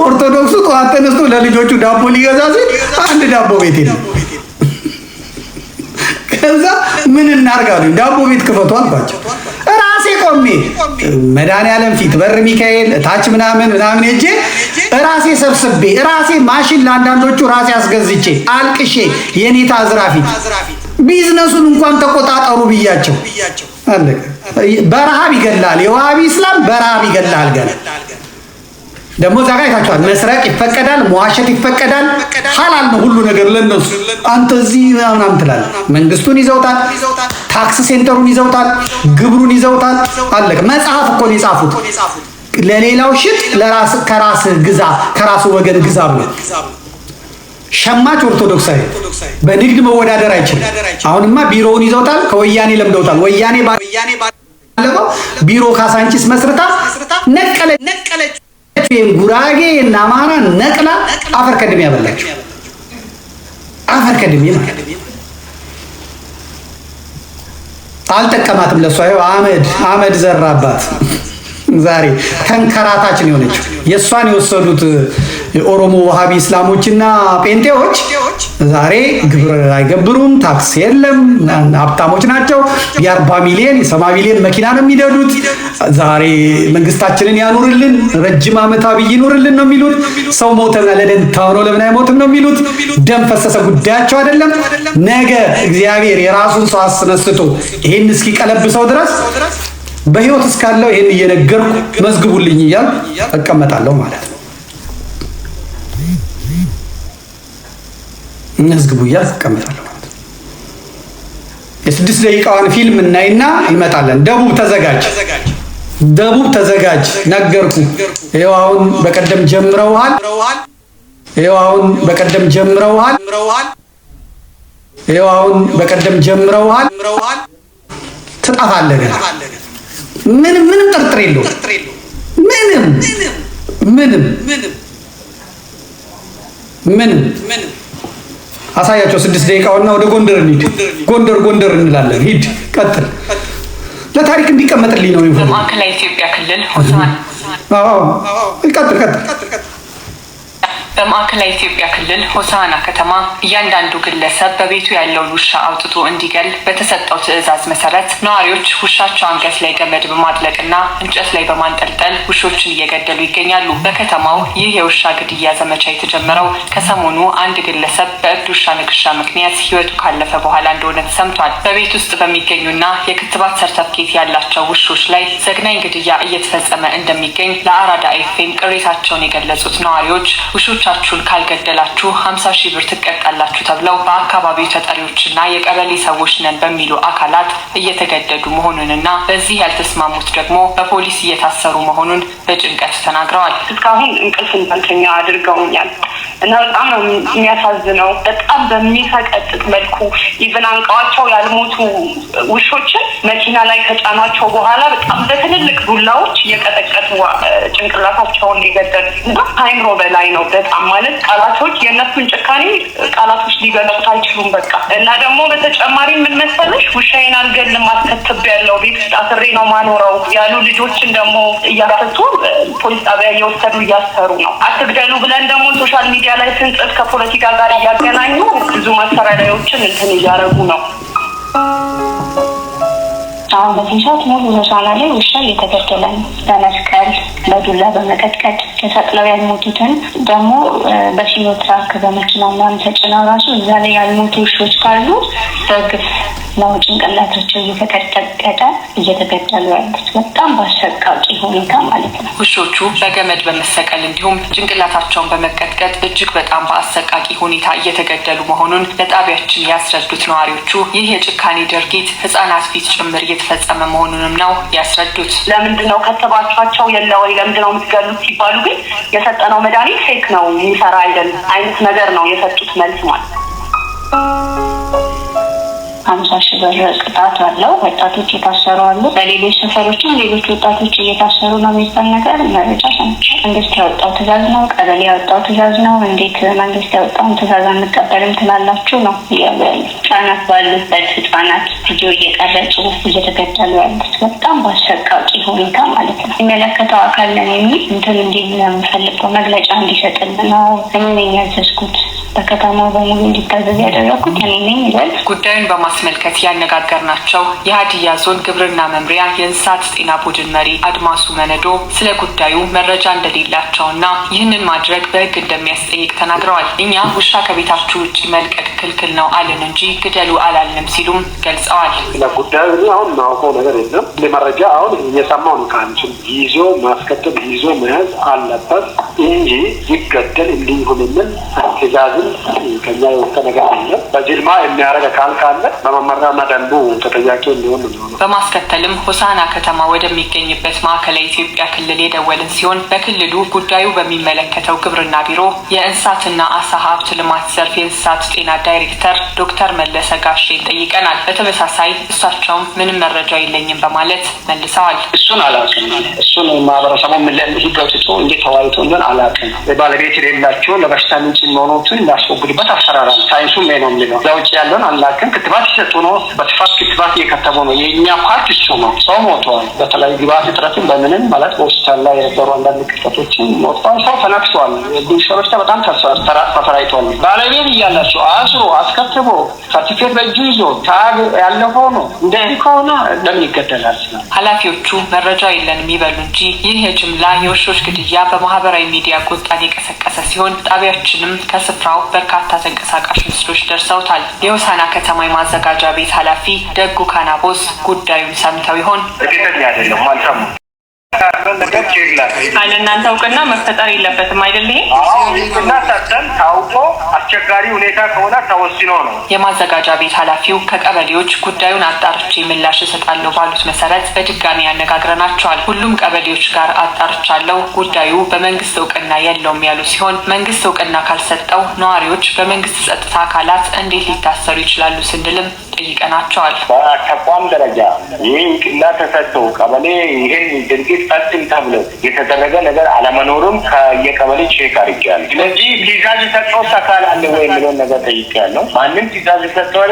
ኦርቶዶክሱ ጠዋት ተነስቶ ለልጆቹ ዳቦ ሊገዛ ሲል አንድ ዳቦ ቤት የለም። ከዛ ምን እናርጋሉ? ዳቦ ቤት ክፈቱ አልኳቸው። ራሴ ቆሜ መድኃኒዓለም ፊት በር ሚካኤል ታች ምናምን ሄጄ ራሴ ሰብስቤ ራሴ ማሽን ለአንዳንዶቹ ራሴ አስገዝቼ አልቅሼ የኔታ አዝራፊት ቢዝነሱን እንኳን ተቆጣጠሩ ብያቸው አለቀ። በረሃብ ይገላል። የዋሃቢ እስላም በረሃብ ይገላል። ገና ደግሞ እዛ ጋር አይታችኋል። መስረቅ ይፈቀዳል፣ መዋሸት ይፈቀዳል። ሐላል ነው ሁሉ ነገር ለነሱ። አንተ እዚህ ምናምን ትላለህ። መንግስቱን ይዘውታል፣ ታክስ ሴንተሩን ይዘውታል፣ ግብሩን ይዘውታል። አለቀ። መጽሐፍ እኮ ነው የጻፉት። ለሌላው ሽጥ፣ ለራስ ከራስ ግዛ፣ ከራስ ወገን ግዛ ብሎ ሸማች ኦርቶዶክሳዊ በንግድ መወዳደር አይችልም። አሁንማ ቢሮውን ይዘውታል። ከወያኔ ለምደውታል። ወያኔ ባለፈው ቢሮ ካሳንቺስ መስርታ ነቀለች። ጉራጌ እና አማራ ነቅላ አፈር ከድሜ ያበላችሁ። አፈር ከድሜ አልጠቀማትም። ለሷ አመድ ዘራባት። ዛሬ ተንከራታችን የሆነችው የእሷን የወሰዱት የኦሮሞ ዋሃቢ እስላሞችና ጴንጤዎች ዛሬ ግብር አይገብሩም፣ ታክስ የለም፣ ሀብታሞች ናቸው። የ40 ሚሊዮን የ70 ሚሊዮን መኪና ነው የሚነዱት። ዛሬ መንግስታችንን ያኑርልን፣ ረጅም ዓመት አብይ ይኑርልን ነው የሚሉት። ሰው ሞተና ለደንታው ነው ለምን አይሞትም ነው የሚሉት። ደም ፈሰሰ ጉዳያቸው አይደለም። ነገ እግዚአብሔር የራሱን ሰው አስነስቶ ይሄን እስኪቀለብሰው ድረስ በህይወት እስካለው ይሄን እየነገርኩ መዝግቡልኝ እያልኩ እቀመጣለሁ ማለት ነው። መዝግቡ እያልኩ እቀመጣለሁ ማለት ነው። የ6 ደቂቃዋን ፊልም እናይና እንመጣለን። ደቡብ ተዘጋጅ፣ ደቡብ ተዘጋጅ ነገርኩ። ይኸው አሁን በቀደም ጀምረውሃል። ይኸው አሁን በቀደም ጀምረውሃል። ይኸው አሁን በቀደም ጀምረውሃል። ትጠፋለህ። ምንም ጥርጥር የለውም። ምንም አሳያቸው። 6 ደቂቃውና ወደ ጎንደር እንሂድ። ጎንደር እንላለን። ሂድ፣ ቀጥል። ለታሪክ እንዲቀመጥልኝ ነው የሚፈልገው። በማዕከላዊ ኢትዮጵያ ክልል ሆሳዕና ቀጥል። በማዕከላዊ ኢትዮጵያ ክልል ሆሳዕና ከተማ እያንዳንዱ ግለሰብ በቤቱ ያለውን ውሻ አውጥቶ እንዲገል በተሰጠው ትዕዛዝ መሰረት ነዋሪዎች ውሻቸው አንገት ላይ ገመድ በማጥለቅና እንጨት ላይ በማንጠልጠል ውሾችን እየገደሉ ይገኛሉ። በከተማው ይህ የውሻ ግድያ ዘመቻ የተጀመረው ከሰሞኑ አንድ ግለሰብ በእብድ ውሻ ንክሻ ምክንያት ሕይወቱ ካለፈ በኋላ እንደሆነ ተሰምቷል። በቤት ውስጥ በሚገኙና የክትባት ሰርተፍኬት ያላቸው ውሾች ላይ ዘግናኝ ግድያ እየተፈጸመ እንደሚገኝ ለአራዳ ኤፍኤም ቅሬታቸውን የገለጹት ነዋሪዎች ውሾች ቻችሁን ካልገደላችሁ 50 ሺህ ብር ትቀጣላችሁ ተብለው በአካባቢው ተጠሪዎችና የቀበሌ ሰዎች ነን በሚሉ አካላት እየተገደዱ መሆኑንና በዚህ ያልተስማሙት ደግሞ በፖሊስ እየታሰሩ መሆኑን በጭንቀት ተናግረዋል። እስካሁን እንቅልፍ እንዳልተኛ አድርገውኛል እና በጣም ነው የሚያሳዝነው። በጣም በሚሰቀጥጥ መልኩ ኢቭን አንቀዋቸው ያልሞቱ ውሾችን መኪና ላይ ከጫኗቸው በኋላ በጣም በትልልቅ ዱላዎች እየቀጠቀጡ ጭንቅላታቸውን ሊገደሉ እና አይምሮ በላይ ነው። በጣም ማለት ቃላቶች የእነሱን ጭካኔ ቃላቶች ሊገልጹት አይችሉም። በቃ እና ደግሞ በተጨማሪ ምን መሰለሽ ውሻዬን አልገልም አስከትብ ያለው ቤት ውስጥ አስሬ ነው ማኖረው ያሉ ልጆችን ደግሞ እያፈቱ ፖሊስ ጣቢያ እየወሰዱ እያሰሩ ነው። አትግደሉ ብለን ደግሞ ሶሻል ሚዲያ ላይ ስንጽፍ ከፖለቲካ ጋር እያገናኙ ብዙ ማሰራሪያዎችን እንትን እያደረጉ ነው። አሁን በዚህ ሰዓት ሙሉ ሆሳዕና ላይ ውሻ እየተገደለ ነው። በመስቀል በዱላ በመቀጥቀጥ ተሰቅለው ያልሞቱትን ደግሞ በሲኖትራክ በመኪና ምናምን ተጭነው ራሱ እዛ ላይ ያልሞቱ ውሾች ካሉ በግፍ ነው ጭንቅላታቸው እየተቀጠቀጠ እየተገደሉ ያሉት። በጣም በአሰቃቂ ሁኔታ ማለት ነው። ውሾቹ በገመድ በመሰቀል እንዲሁም ጭንቅላታቸውን በመቀጥቀጥ እጅግ በጣም በአሰቃቂ ሁኔታ እየተገደሉ መሆኑን ለጣቢያችን ያስረዱት ነዋሪዎቹ ይህ የጭካኔ ድርጊት ህጻናት ፊት ጭምር እየተፈጸመ መሆኑንም ነው ያስረዱት። ለምንድነው ከተባቻቸው የለ ወይ ለምንድነው የምትገሉት ሲባሉ ግን የሰጠነው መድኃኒት ፌክ ነው የሚሰራ አይደለም አይነት ነገር ነው የሰጡት መልስ ማለት ነው። 50 ሺህ ብር ቅጣት አለው። ወጣቶች የታሰሩ አሉ። በሌሎች ሰፈሮችም ሌሎች ወጣቶች እየታሰሩ ነው የሚባል ነገር መረጃ ሰምቻለሁ። መንግስት ያወጣው ትዕዛዝ ነው፣ ቀበሌ ያወጣው ትዕዛዝ ነው። እንዴት መንግስት ያወጣውን ትዕዛዝ አንቀበልም ትላላችሁ ነው እያሉ ያሉ። ህጻናት ባሉበት ህጻናት ቪዲዮ እየቀረጹ እየተገደሉ ያሉት በጣም በአሰቃቂ ሁኔታ ማለት ነው። የሚመለከተው አካል ነን የሚል እንትን እንዲል የምፈልገው መግለጫ እንዲሰጥልን ነው። እኔ ነኝ ያዘዝኩት። በከተማው በሙሉ እንዲታዘዝ ያደረኩት እኔ ነኝ ይላል። ጉዳዩን በማስመልከት ያነጋገርናቸው የሀዲያ ዞን ግብርና መምሪያ የእንስሳት ጤና ቡድን መሪ አድማሱ መነዶ ስለ ጉዳዩ መረጃ እንደሌላቸውና ይህንን ማድረግ በሕግ እንደሚያስጠይቅ ተናግረዋል። እኛ ውሻ ከቤታችሁ ውጭ መልቀቅ ክልክል ነው አለን እንጂ ግደሉ አላልንም ሲሉም ገልጸዋል። ለጉዳዩ አሁን ማውቀው ነገር የለም። ለመረጃ አሁን እየሰማሁ ነው። ካንቺም ይዞ ማስከተል ይዞ መያዝ አለበት እንጂ ይገደል እንዲሆንልን ትዕዛዝን ከኛ የወጣ ነገር የለም። በጅልማ የሚያደርግ አካል ካለ በመመሪያና ደንቡ ተጠያቂ እንዲሆን ነው። በማስከተልም ሆሳዕና ከተማ ወደሚገኝበት ማዕከላዊ ኢትዮጵያ ክልል የደወልን ሲሆን በክልሉ ጉዳዩ በሚመለከተው ግብርና ቢሮ የእንስሳትና አሳ ሀብት ልማት ዘርፍ የእንስሳት ጤና ዳይሬክተር ዶክተር መለሰ ጋሼን ጠይቀናል። በተመሳሳይ እሳቸውም ምንም መረጃ የለኝም በማለት መልሰዋል። እሱን አላውቅም። እሱን ማህበረሰብ ማህበረሰቡ ህግ አውጥቶ እንዴት ተዋይቶ እንደሆነ አላውቅም። ባለቤት የሌላቸው ለበሽታ ምንጭ የሚሆኑትን የሚያስወግድበት አሰራር ሳይንሱም ነው የሚለው። ለውጭ ያለውን አላውቅም። ክትባት ሲሰጡ ነው፣ በስፋት ክትባት እየከተቡ ነው። የእኛ ፓርት እሱ ነው። ሰው ሞቷል። በተለይ ግብአት እጥረትን በምንም ማለት በሆስፒታል ላይ የነበሩ አንዳንድ ክስተቶችን ሞቷል። ሰው ተነክሷል። በሽታ በጣም ተሰራይቷል። ባለቤት እያላቸው አስሮ አስከትቦ ሰርቲፊኬት በእጁ ይዞ ታግ ያለፈው ነው። እንደዚህ ከሆነ ለምን ይገደላል? ኃላፊዎቹ መረጃ የለንም ይበሉ እንጂ ይህ የጅምላ የውሾች ግድያ በማህበራዊ ሚዲያ ቁጣን የቀሰቀሰ ሲሆን ጣቢያችንም ከስፍራው በርካታ ተንቀሳቃሽ ምስሎች ደርሰውታል። የሆሳና ከተማ የማዘጋጃ ቤት ኃላፊ ደጉ ካናቦስ ጉዳዩን ሰምተው ይሆን? እናንተ እውቅና መፈጠር የለበትም አይደል? እውቅና ሰጥተን ታውቆ አስቸጋሪ ሁኔታ ከሆነ ተወስኖ ነው። የማዘጋጃ ቤት ኃላፊው ከቀበሌዎች ጉዳዩን አጣርቼ ምላሽ እሰጣለሁ ባሉት መሰረት በድጋሚ ያነጋግረናቸዋል። ሁሉም ቀበሌዎች ጋር አጣርቻለሁ፣ ጉዳዩ በመንግስት እውቅና የለውም ያሉ ሲሆን መንግስት እውቅና ካልሰጠው ነዋሪዎች በመንግስት ጸጥታ አካላት እንዴት ሊታሰሩ ይችላሉ ስንልም ጠይቀናቸዋል። በተቋም ደረጃ ይህ እውቅና ተሰጥቶ ቀበሌ ይህን ድርጊት ፈጽም ተብሎ የተደረገ ነገር አለመኖሩም ከየቀበሌ ቼክ አድርጌያለሁ። ስለዚህ ትዕዛዝ የሰጠው አካል አለ ወይ የሚለውን ነገር ጠይቄያለሁ። ማንም ትዕዛዝ የሰጠው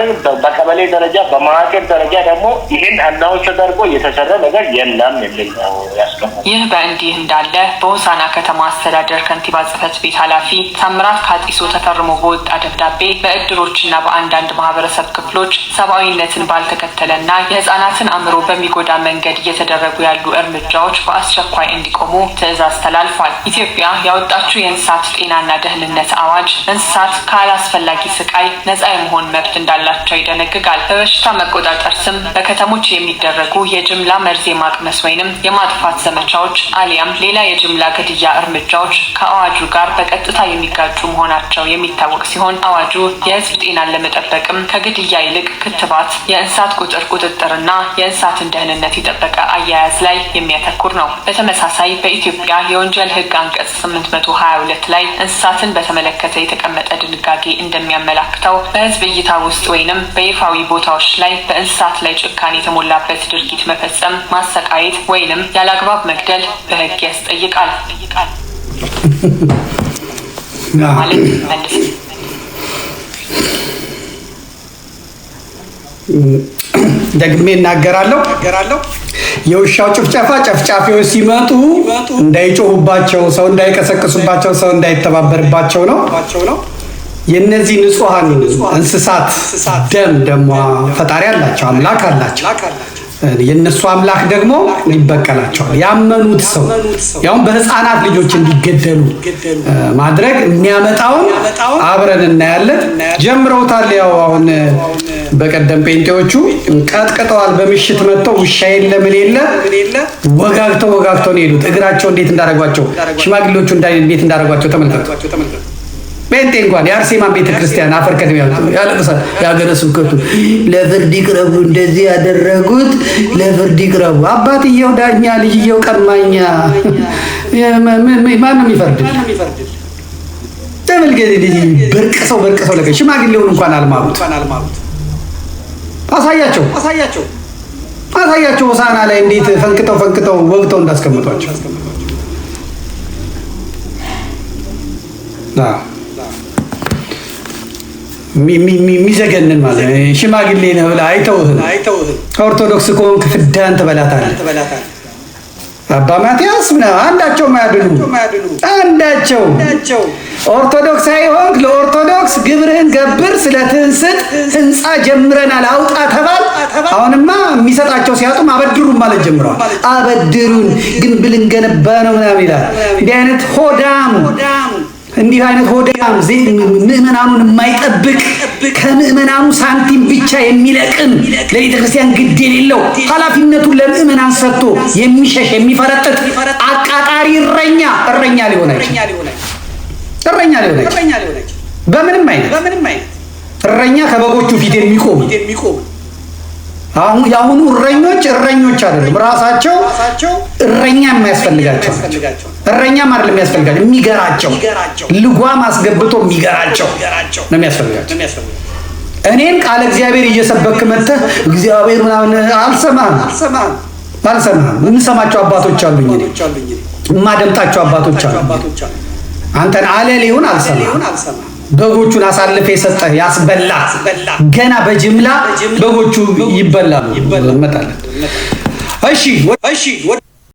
በቀበሌ ደረጃ በማዕከል ደረጃ ደግሞ ይህን አናውንስ ተደርጎ የተሰራ ነገር የለም የሚል ነው ያስቀመጠው። ይህ በእንዲህ እንዳለ በሆሳና ከተማ አስተዳደር ከንቲባ ጽሕፈት ቤት ኃላፊ ታምራት ካጢሶ ተፈርሞ በወጣ ደብዳቤ በእድሮችና በአንዳንድ ማህበረሰብ ክፍሎች ሰብአዊነትን ባልተከተለና የህፃናትን አእምሮ በሚጎዳ መንገድ እየተደረጉ ያሉ እርምጃዎች በአስቸኳይ እንዲቆሙ ትዕዛዝ ተላልፏል። ኢትዮጵያ ያወጣችው የእንስሳት ጤናና ደህንነት አዋጅ እንስሳት ካላስፈላጊ ስቃይ ነፃ የመሆን መብት እንዳላቸው ይደነግጋል። በበሽታ መቆጣጠር ስም በከተሞች የሚደረጉ የጅምላ መርዝ የማቅመስ ወይንም የማጥፋት ዘመቻዎች አሊያም ሌላ የጅምላ ግድያ እርምጃዎች ከአዋጁ ጋር በቀጥታ የሚጋጩ መሆናቸው የሚታወቅ ሲሆን አዋጁ የህዝብ ጤናን ለመጠበቅም ከግድያ ይልቅ ክትባት፣ የእንስሳት ቁጥጥርና የእንስሳትን ደህንነት የጠበቀ አያያዝ ላይ የሚያተኩር ነው። በተመሳሳይ በኢትዮጵያ የወንጀል ህግ አንቀጽ 822 ላይ እንስሳትን በተመለከተ የተቀመጠ ድንጋጌ እንደሚያመላክተው በህዝብ እይታ ውስጥ ወይንም በይፋዊ ቦታዎች ላይ በእንስሳት ላይ ጭካኔ የተሞላበት ድርጊት መፈጸም፣ ማሰቃየት ወይንም ያለአግባብ መግደል በህግ ያስጠይቃል ማለት መልስ ደግሜ እናገራለሁ። የውሻው ጭፍጨፋ ጨፍጫፊዎች ሲመጡ እንዳይጮሁባቸው፣ ሰው እንዳይቀሰቅሱባቸው፣ ሰው እንዳይተባበርባቸው ነው። የነዚህ ንጹሃን እንስሳት ደም ደግሞ ፈጣሪ አላቸው፣ አምላክ አላቸው። የነሱ አምላክ ደግሞ ይበቀላቸዋል። ያመኑት ሰው ያው በህፃናት ልጆች እንዲገደሉ ማድረግ የሚያመጣውን አብረን እናያለን። ጀምረውታል። ያው አሁን በቀደም ጴንጤዎቹ ቀጥቅጠዋል። በምሽት መጥተው ውሻ የለ ምን የለ ወጋግተው ነው የሄዱት። እግራቸው እንዴት እንዳደረጓቸው ሽማግሌዎቹ እንዴት እንዳደረጓቸው ተመልከቱ። ጴንጤ እንኳን የአርሴማን ቤተክርስቲያን አፈር ከድሜ ያለቅሳል። የሀገረ ስብከቱ ለፍርድ ይቅረቡ፣ እንደዚህ ያደረጉት ለፍርድ ይቅረቡ። አባትየው ዳኛ፣ ልጅየው ቀማኛ። ማንም ይፈርድ? ተመልከት። በርቅሰው ለቀ ሽማግሌውን እንኳን አልማሩት። አሳያቸው ሆሳና ላይ እንዴት ፈንክተው ወግተው እንዳስቀምጧቸው። የሚዘገንን ማለት ሽማግሌ ነው ብለህ አይተውህም። ኦርቶዶክስ ከሆንክ ፍዳን ትበላታለህ። አባ ማቲያስ ምናምን አንዳቸው ማያድኑ አንዳቸው ኦርቶዶክስ አይሆንክ ለኦርቶዶክስ ግብርህን ገብር፣ ስለ ትንስት ህንፃ ጀምረናል አውጣ ተባል። አሁንማ የሚሰጣቸው ሲያጡም አበድሩን ማለት ጀምረዋል። አበድሩን ግንብ ልንገነባ ነው ምናምን ይላል። እንዲህ አይነት ሆዳም ምዕመናኑን የማይጠብቅ ከምዕመናኑ ሳንቲም ብቻ የሚለቅም ለቤተ ክርስቲያን ግድ የሌለው ኃላፊነቱን ለምዕመናን ሰጥቶ የሚሸሽ የሚፈረጥጥ አቃጣሪ እረኛ ሊሆን አይችልም። በምንም አይነት እረኛ ከበጎቹ ፊት የሚቆም የአሁኑ እረኞች አይደለም። ራሳቸው እረኛ የማያስፈልጋቸው እረኛም አይደለም የሚያስፈልጋቸው፣ የሚገራቸው ልጓም አስገብቶ የሚገራቸው ነው የሚያስፈልጋቸው። እኔን ቃለ እግዚአብሔር እየሰበክ መጥተህ እግዚአብሔር ምናምን አልሰማህም። የምንሰማቸው አባቶች አሉኝ። የማደምጣቸው አባቶች አሉ። አንተን አለሌውን አልሰማ በጎቹን አሳልፈ የሰጠህ ያስበላ ገና በጅምላ በጎቹ ይበላሉ። እንመጣለን። እሺ